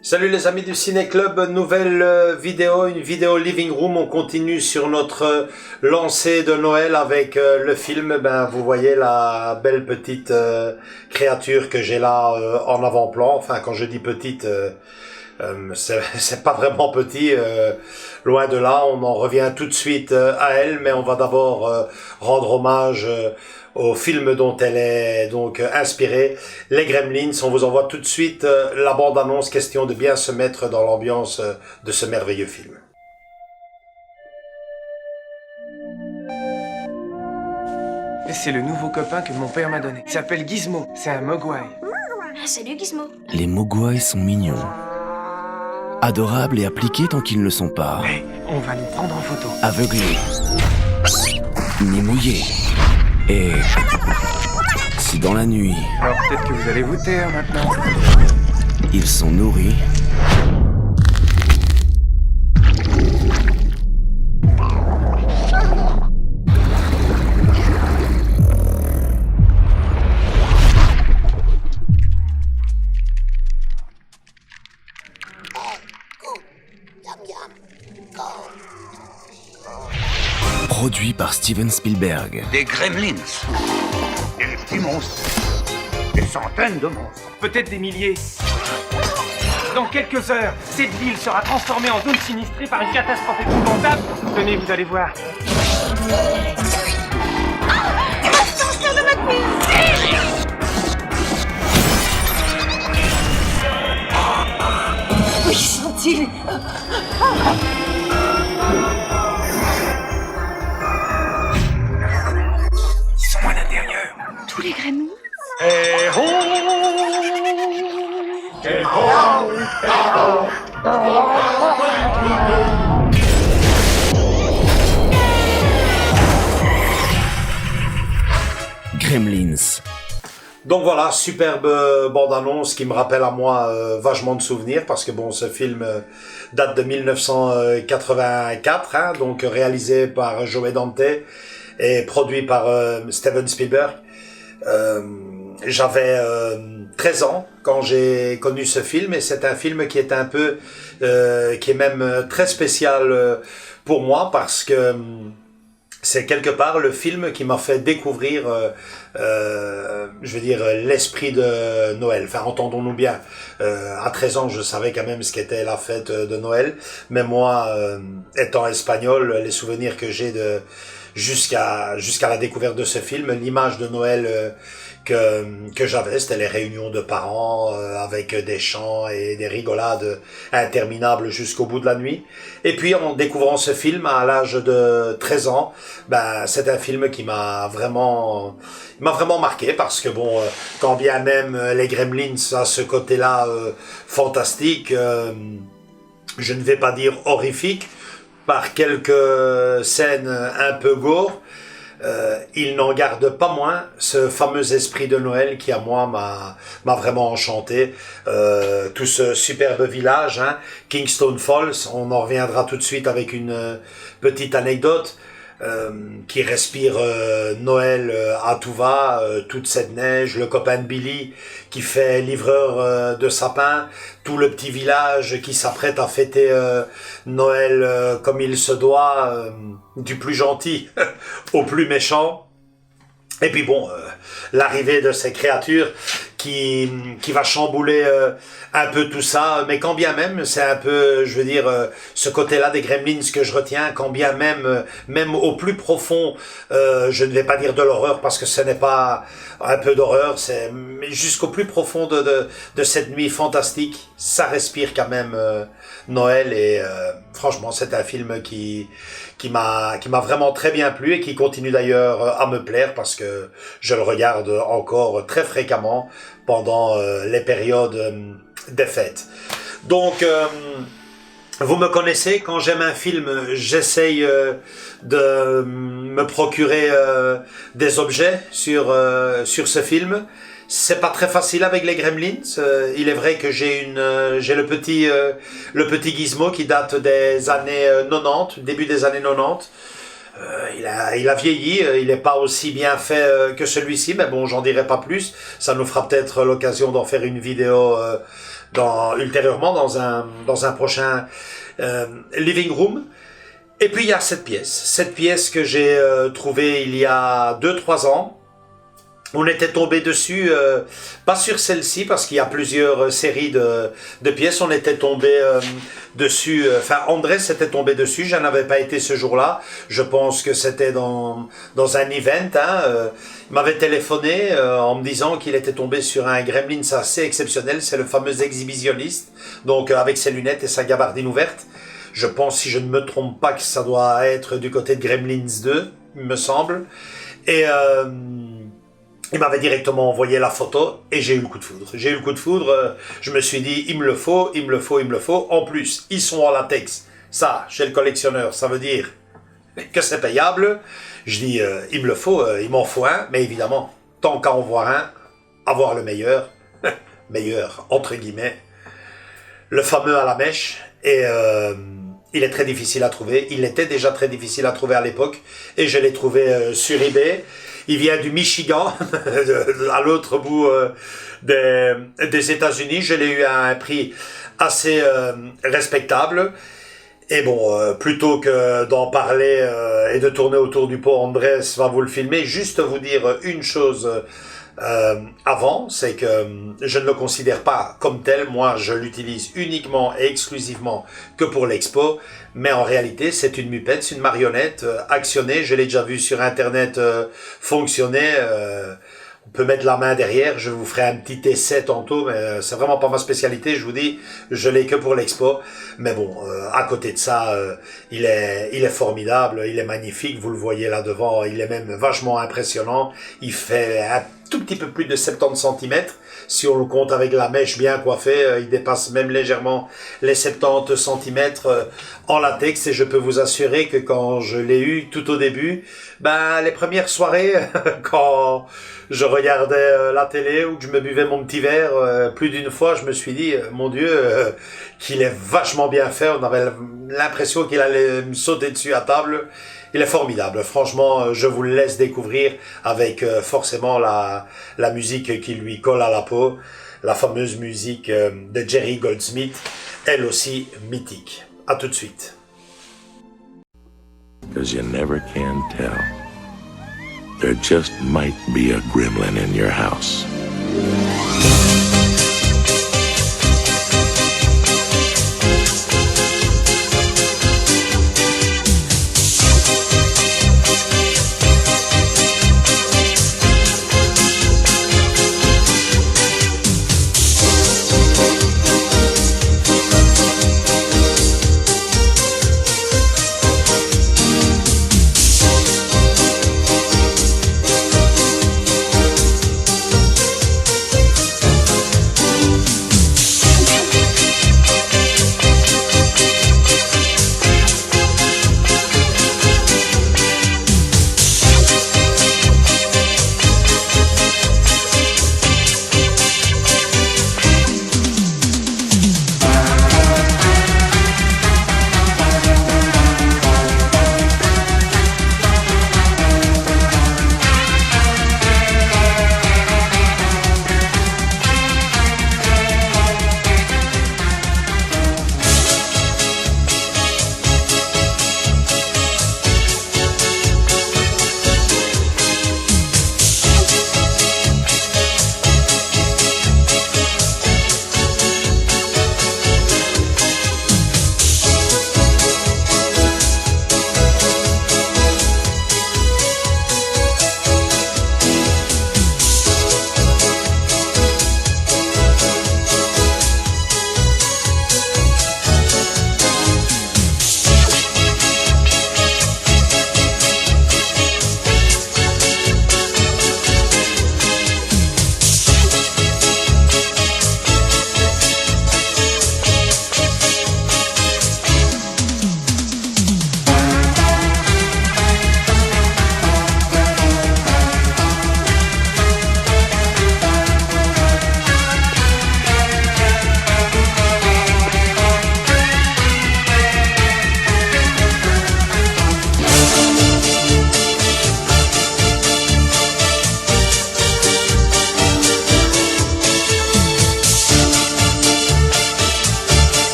Salut les amis du Ciné Club, nouvelle vidéo, une vidéo Living Room. On continue sur notre lancée de Noël avec le film. Vous voyez la belle petite créature que j'ai là en avant-plan. Enfin, quand je dis petite, c'est pas vraiment petit, loin de là. On en revient tout de suite à elle, mais on va d'abord rendre hommage au film dont elle est donc inspirée, les Gremlins. On vous envoie tout de suite la bande-annonce, question de bien se mettre dans l'ambiance de ce merveilleux film. C'est le nouveau copain que mon père m'a donné. Il s'appelle Gizmo, c'est un mogwai. Ah, salut Gizmo. Les mogwai sont mignons, adorables et appliqués tant qu'ils ne le sont pas. Hey, on va nous prendre en photo. Aveuglés, ni mouillés. Et si dans la nuit, Alors peut-être que vous allez vous taire maintenant. ils sont nourris, produits par Steven Spielberg. Des gremlins. Des petits monstres. Des centaines de monstres. Peut-être des milliers. Dans quelques heures, cette ville sera transformée en zone sinistrée par une catastrophe épouvantable. Tenez, vous allez voir. Où sont-ils? Ils sont à l'intérieur. Tous les Gremlins? Eh oh! Gremlins. Donc voilà, superbe bande-annonce qui me rappelle à moi vachement de souvenirs, parce que bon, ce film date de 1984, hein, donc réalisé par Joe Dante et produit par Steven Spielberg. J'avais 13 ans quand j'ai connu ce film, et c'est un film qui est un peu, qui est même très spécial pour moi, parce que c'est quelque part le film qui m'a fait découvrir, je veux dire, l'esprit de Noël. Enfin, entendons-nous bien, à 13 ans, je savais quand même ce qu'était la fête de Noël, mais moi, étant espagnol, les souvenirs que j'ai de jusqu'à la découverte de ce film, l'image de Noël que j'avais, c'était les réunions de parents avec des chants et des rigolades interminables jusqu'au bout de la nuit. Et puis en découvrant ce film à l'âge de 13 ans, c'est un film qui m'a vraiment marqué, parce que bon, quand bien même les Gremlins a ce côté-là fantastique, je ne vais pas dire horrifique, par quelques scènes un peu gore, il n'en garde pas moins ce fameux esprit de Noël qui, à moi, m'a vraiment enchanté. Tout ce superbe village, hein, Kingston Falls, on en reviendra tout de suite avec une petite anecdote. Qui respire Noël à tout va, toute cette neige, le copain de Billy qui fait livreur de sapin, tout le petit village qui s'apprête à fêter Noël comme il se doit, du plus gentil au plus méchant. Et puis bon, l'arrivée de ces créatures qui va chambouler un peu tout ça, mais quand bien même, c'est un peu, je veux dire, ce côté-là des Gremlins que je retiens, quand bien même, même au plus profond, je ne vais pas dire de l'horreur parce que ce n'est pas un peu d'horreur, c'est jusqu'au plus profond de cette nuit fantastique, ça respire quand même Noël et franchement, c'est un film qui m'a vraiment très bien plu et qui continue d'ailleurs à me plaire parce que je le regarde encore très fréquemment pendant les périodes des fêtes. Donc, vous me connaissez, quand j'aime un film, j'essaye de me procurer des objets sur ce film. C'est pas très facile avec les Gremlins. Il est vrai que j'ai le petit Gizmo qui date des années 90, début des années 90. Il a vieilli, il n'est pas aussi bien fait que celui-ci, mais bon, j'en dirai pas plus. Ça nous fera peut-être l'occasion d'en faire une vidéo ultérieurement dans un prochain living room. Et puis il y a cette pièce que j'ai trouvée il y a 2-3 ans. On était tombé dessus, pas sur celle-ci parce qu'il y a plusieurs séries de pièces. On était tombé dessus. Enfin, André s'était tombé dessus. Je n'avais pas été ce jour-là. Je pense que c'était dans un event. Il m'avait téléphoné en me disant qu'il était tombé sur un Gremlins assez exceptionnel. C'est le fameux exhibitionniste, donc avec ses lunettes et sa gabardine ouverte. Je pense, si je ne me trompe pas, que ça doit être du côté de Gremlins 2, il me semble. Et il m'avait directement envoyé la photo et j'ai eu le coup de foudre. Je me suis dit, il me le faut. En plus, ils sont en latex. Ça, chez le collectionneur, ça veut dire que c'est payable. Je dis, il me le faut, il m'en faut un. Mais évidemment, tant qu'à en voir un, avoir le meilleur. Meilleur, entre guillemets. Le fameux à la mèche. Et il est très difficile à trouver. Il était déjà très difficile à trouver à l'époque. Et je l'ai trouvé sur eBay. Il vient du Michigan, à l'autre bout des États-Unis. Je l'ai eu à un prix assez respectable. Et bon, plutôt que d'en parler et de tourner autour du pot, Andrés va vous le filmer. Juste vous dire une chose avant, c'est que je ne le considère pas comme tel. Moi, je l'utilise uniquement et exclusivement que pour l'expo. Mais en réalité, c'est une mupette, c'est une marionnette actionnée. Je l'ai déjà vu sur Internet fonctionner. On peut mettre la main derrière. Je vous ferai un petit essai tantôt, mais c'est vraiment pas ma spécialité. Je vous dis, je l'ai que pour l'expo. Mais bon, à côté de ça, il est formidable, il est magnifique. Vous le voyez là devant, il est même vachement impressionnant. Il fait un tout petit peu plus de 70 cm. Si on le compte avec la mèche bien coiffée, il dépasse même légèrement les 70 cm en latex. Et je peux vous assurer que quand je l'ai eu tout au début, les premières soirées, quand je regardais la télé ou que je me buvais mon petit verre, plus d'une fois, je me suis dit, mon Dieu, qu'il est vachement bien fait. On avait l'impression qu'il allait me sauter dessus à table. Il est formidable. Franchement, je vous le laisse découvrir avec forcément la musique qui lui colle à la peau. La fameuse musique de Jerry Goldsmith, elle aussi mythique. À tout de suite. 'Cause you never can tell. There just might be a gremlin in your house.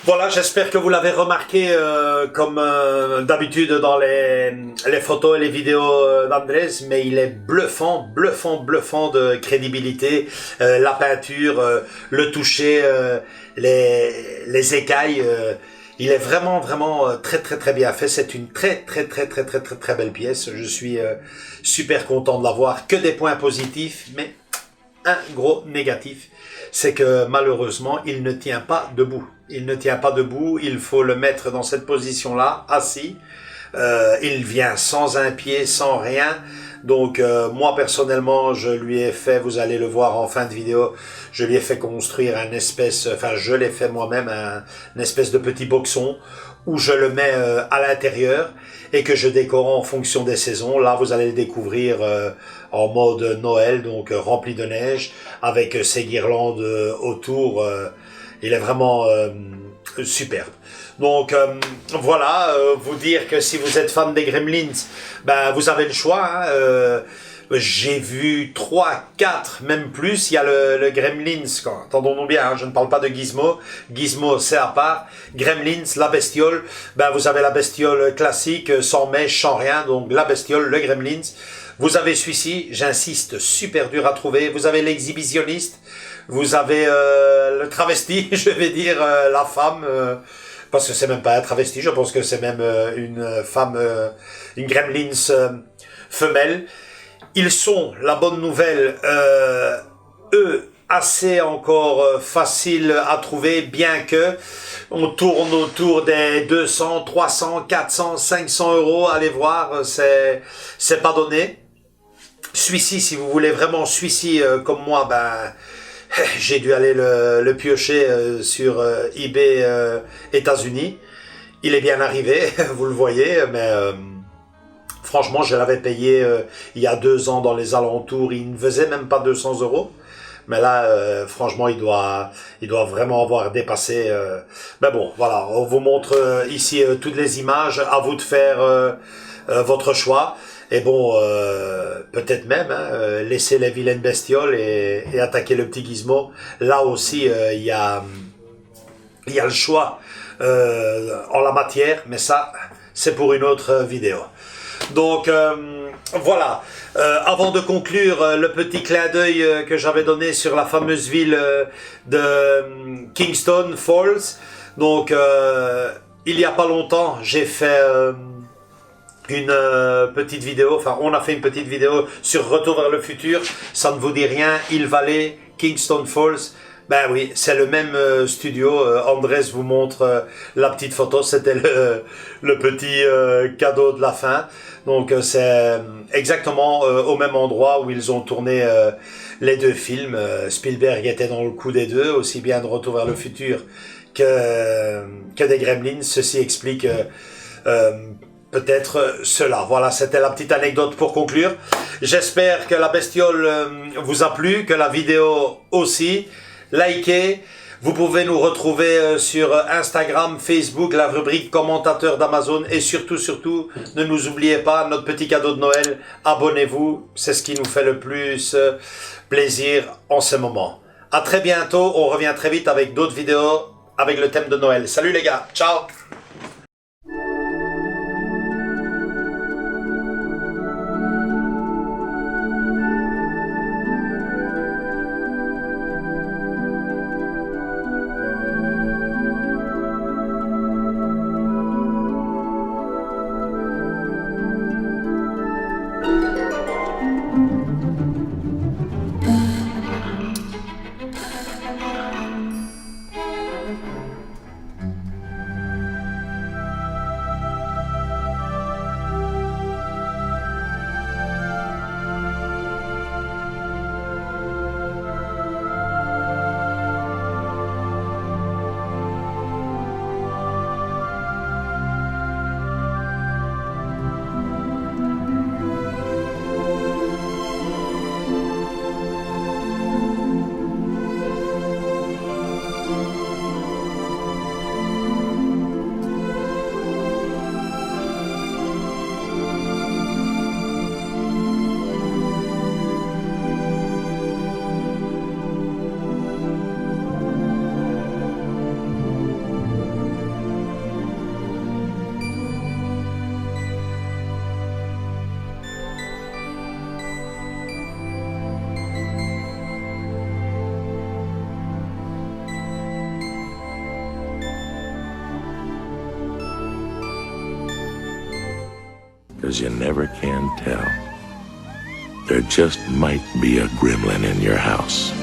Voilà, j'espère que vous l'avez remarqué comme d'habitude dans les photos et les vidéos d'Andrés, mais il est bluffant, bluffant, bluffant de crédibilité. La peinture, le toucher, les écailles, il est vraiment, vraiment très, très, très bien fait. C'est une très, très, très, très, très, très, très belle pièce. Je suis super content de l'avoir. Que des points positifs, mais un gros négatif, c'est que malheureusement, il ne tient pas debout. Il ne tient pas debout, il faut le mettre dans cette position-là, assis. Il vient sans un pied, sans rien. Donc moi personnellement, je lui ai fait, vous allez le voir en fin de vidéo, je lui ai fait construire un espèce, enfin je l'ai fait moi-même, un espèce de petit boxon où je le mets à l'intérieur et que je décore en fonction des saisons. Là, vous allez le découvrir en mode Noël, donc rempli de neige, avec ses guirlandes autour. Il est vraiment superbe. Donc voilà, vous dire que si vous êtes fan des Gremlins, ben vous avez le choix. Hein, j'ai vu 3, 4, même plus. Il y a le Gremlins, entendons-nous bien, hein, je ne parle pas de Gizmo. Gizmo, c'est à part. Gremlins, la bestiole, ben vous avez la bestiole classique, sans mèche, sans rien. Donc la bestiole, le Gremlins. Vous avez celui-ci, j'insiste, super dur à trouver. Vous avez l'exhibitionniste. Vous avez le travesti, je vais dire, la femme... parce que c'est même pas un travesti, je pense que c'est même une femme, une Gremlins femelle. Ils sont, la bonne nouvelle, eux, assez encore faciles à trouver, bien que on tourne autour des 200, 300, 400, 500 euros. Allez voir, c'est pas donné. Celui-ci, si vous voulez vraiment celui-ci comme moi, ben... j'ai dû aller le piocher sur eBay États-Unis. Il est bien arrivé, vous le voyez, mais franchement, je l'avais payé il y a 2 ans dans les alentours. Il ne faisait même pas 200 euros. Mais là, franchement, il doit vraiment avoir dépassé. Mais bon, voilà, on vous montre ici toutes les images. À vous de faire votre choix. Et bon, peut-être même laisser les vilaines bestioles et attaquer le petit Gizmo. Là aussi, il y a le choix en la matière, mais ça, c'est pour une autre vidéo. Donc, voilà. Avant de conclure, le petit clin d'œil que j'avais donné sur la fameuse ville de Kingston Falls. Donc, il y a pas longtemps, j'ai fait... une petite vidéo, enfin on a fait une petite vidéo sur Retour vers le futur, ça ne vous dit rien, Hill Valley, Kingston Falls, ben oui, c'est le même studio, Andrés vous montre la petite photo, c'était le petit cadeau de la fin, donc c'est exactement au même endroit où ils ont tourné les 2 films, Spielberg était dans le coup des 2, aussi bien de Retour vers le futur que des Gremlins, ceci explique peut-être cela. Voilà, c'était la petite anecdote pour conclure. J'espère que la bestiole vous a plu, que la vidéo aussi. Likez. Vous pouvez nous retrouver sur Instagram, Facebook, la rubrique commentateur d'Amazon. Et surtout, surtout, ne nous oubliez pas, notre petit cadeau de Noël. Abonnez-vous, c'est ce qui nous fait le plus plaisir en ce moment. À très bientôt, on revient très vite avec d'autres vidéos avec le thème de Noël. Salut les gars, ciao! 'cause you never can tell. There just might be a gremlin in your house.